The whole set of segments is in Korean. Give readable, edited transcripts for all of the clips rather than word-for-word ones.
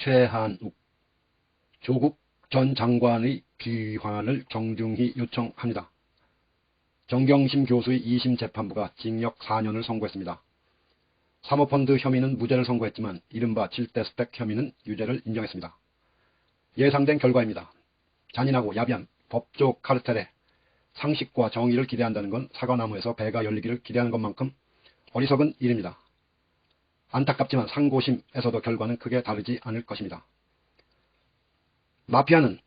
최한욱 조국 전 장관의 귀환을 정중히 요청합니다. 정경심 교수의 2심 재판부가 징역 4년을 선고했습니다. 사모펀드 혐의는 무죄를 선고했지만 이른바 7대 스펙 혐의는 유죄를 인정했습니다. 예상된 결과입니다. 잔인하고 야비한 법조 카르텔에 상식과 정의를 기대한다는 건 사과나무에서 배가 열리기를 기대하는 것만큼 어리석은 일입니다. 안타깝지만 상고심에서도 결과는 크게 다르지 않을 것입니다. 마피아는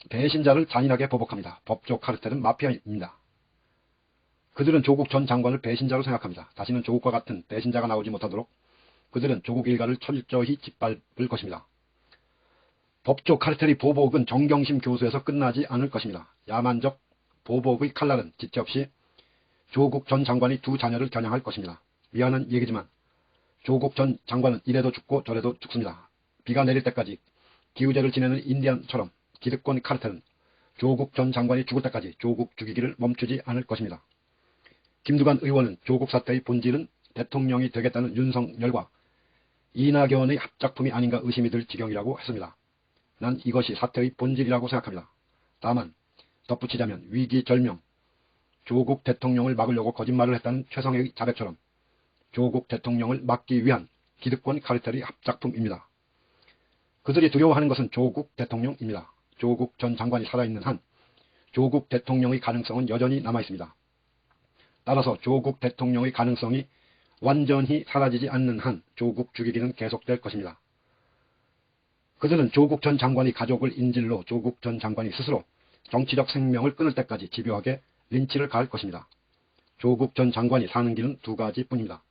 배신자를 잔인하게 보복합니다. 법조 카르텔은 마피아입니다. 그들은 조국 전 장관을 배신자로 생각합니다. 다시는 조국과 같은 배신자가 나오지 못하도록 그들은 조국 일가를 철저히 짓밟을 것입니다. 법조 카르텔의 보복은 정경심 교수에서 끝나지 않을 것입니다. 야만적 보복의 칼날은 지체 없이 조국 전 장관의 두 자녀를 겨냥할 것입니다. 미안한 얘기지만 조국 전 장관은 이래도 죽고 저래도 죽습니다. 비가 내릴 때까지 기우제를 지내는 인디안처럼 기득권 카르텔은 조국 전 장관이 죽을 때까지 조국 죽이기를 멈추지 않을 것입니다. 김두관 의원은 조국 사태의 본질은 대통령이 되겠다는 윤석열과 이낙연의 합작품이 아닌가 의심이 들 지경이라고 했습니다. 난 이것이 사태의 본질이라고 생각합니다. 다만 덧붙이자면 위기절명, 조국 대통령을 막으려고 거짓말을 했다는 최성해의 자백처럼 조국 대통령을 막기 위한 기득권 카르텔의 합작품입니다. 그들이 두려워하는 것은 조국 대통령입니다. 조국 전 장관이 살아있는 한 조국 대통령의 가능성은 여전히 남아있습니다. 따라서 조국 대통령의 가능성이 완전히 사라지지 않는 한 조국 죽이기는 계속될 것입니다. 그들은 조국 전 장관의 가족을 인질로 조국 전 장관이 스스로 정치적 생명을 끊을 때까지 집요하게 린치를 가할 것입니다. 조국 전 장관이 사는 길은 두 가지뿐입니다.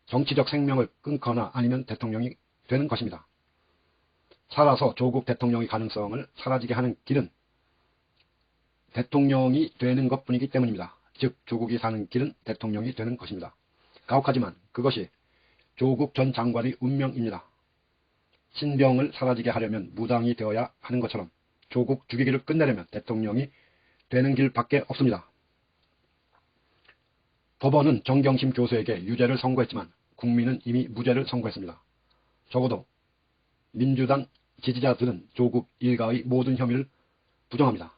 정치적 생명을 끊거나 아니면 대통령이 되는 것입니다. 살아서 조국 대통령의 가능성을 사라지게 하는 길은 대통령이 되는 것뿐이기 때문입니다. 즉 조국이 사는 길은 대통령이 되는 것입니다. 가혹하지만 그것이 조국 전 장관의 운명입니다. 신병을 사라지게 하려면 무당이 되어야 하는 것처럼 조국 죽이기를 끝내려면 대통령이 되는 길밖에 없습니다. 법원은 정경심 교수에게 유죄를 선고했지만 국민은 이미 무죄를 선고했습니다. 적어도 민주당 지지자들은 조국 일가의 모든 혐의를 부정합니다.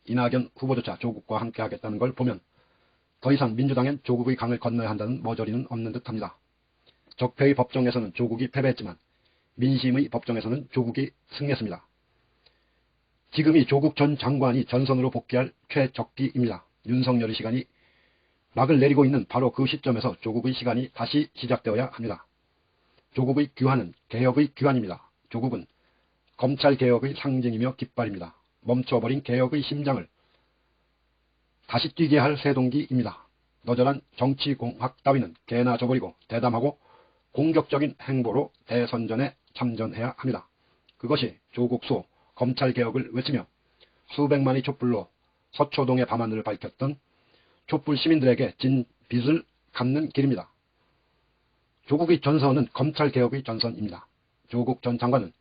이낙연 후보조차 조국과 함께 하겠다는 걸 보면 더 이상 민주당엔 조국의 강을 건너야 한다는 머저리는 없는 듯합니다. 적폐의 법정에서는 조국이 패배했지만 민심의 법정에서는 조국이 승리했습니다. 지금이 조국 전 장관이 전선으로 복귀할 최적기입니다. 윤석열의 시간이 막을 내리고 있는 바로 그 시점에서 조국의 시간이 다시 시작되어야 합니다. 조국의 귀환은 개혁의 귀환입니다. 조국은 검찰개혁의 상징이며 깃발입니다. 멈춰버린 개혁의 심장을 다시 뛰게 할 새동기입니다. 너절한 정치공학 따위는 개나 줘버리고 대담하고 공격적인 행보로 대선전에 참전해야 합니다. 그것이 조국 수호 검찰개혁을 외치며 수백만의 촛불로 서초동의 밤하늘을 밝혔던 촛불 시민들에게 진 빚을 갚는 길입니다. 조국의 전선은 검찰개혁의 전선입니다. 조국 전 장관은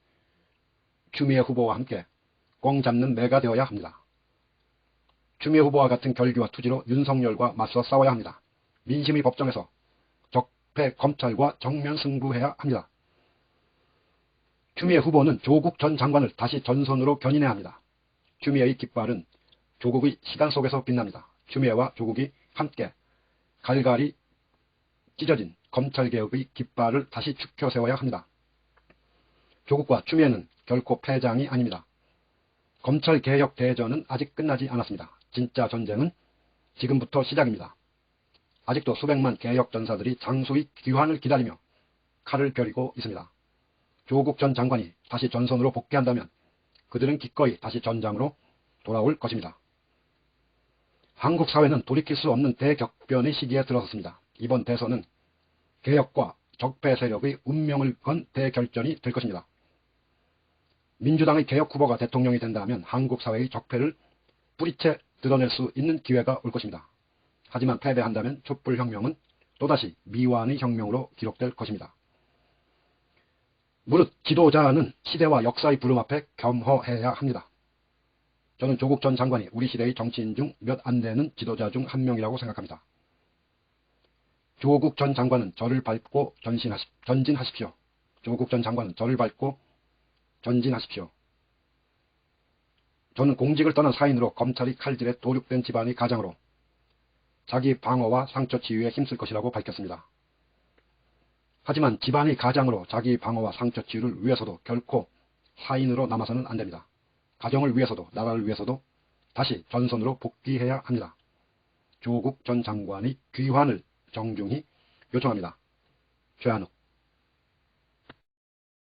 추미애 후보와 함께 꽁 잡는 매가 되어야 합니다. 추미애 후보와 같은 결기와 투지로 윤석열과 맞서 싸워야 합니다. 민심의 법정에서 적폐 검찰과 정면 승부해야 합니다. 추미애 후보는 조국 전 장관을 다시 전선으로 견인해야 합니다. 추미애의 깃발은 조국의 시간 속에서 빛납니다. 추미애와 조국이 함께 갈갈이 찢어진 검찰개혁의 깃발을 다시 축혀 세워야 합니다. 조국과 추미애는 결코 패장이 아닙니다. 검찰개혁 대전은 아직 끝나지 않았습니다. 진짜 전쟁은 지금부터 시작입니다. 아직도 수백만 개혁전사들이 장수의 귀환을 기다리며 칼을 겨리고 있습니다. 조국 전 장관이 다시 전선으로 복귀한다면 그들은 기꺼이 다시 전장으로 돌아올 것입니다. 한국 사회는 돌이킬 수 없는 대격변의 시기에 들어섰습니다. 이번 대선은 개혁과 적폐 세력의 운명을 건 대결전이 될 것입니다. 민주당의 개혁 후보가 대통령이 된다면 한국 사회의 적폐를 뿌리채 드러낼 수 있는 기회가 올 것입니다. 하지만 패배한다면 촛불혁명은 또다시 미완의 혁명으로 기록될 것입니다. 무릇 지도자는 시대와 역사의 부름 앞에 겸허해야 합니다. 저는 조국 전 장관이 우리 시대의 정치인 중 몇 안 되는 지도자 중 한 명이라고 생각합니다. 조국 전 장관은 저를 밟고 전진하십시오. 조국 전 장관은 저를 밟고 전진하십시오. 저는 공직을 떠난 사인으로 검찰이 칼질에 도륙된 집안의 가장으로 자기 방어와 상처 치유에 힘쓸 것이라고 밝혔습니다. 하지만 집안의 가장으로 자기 방어와 상처 치유를 위해서도 결코 사인으로 남아서는 안됩니다. 가정을 위해서도 나라를 위해서도 다시 전선으로 복귀해야 합니다. 조국 전 장관의 귀환을 정중히 요청합니다. 최한욱.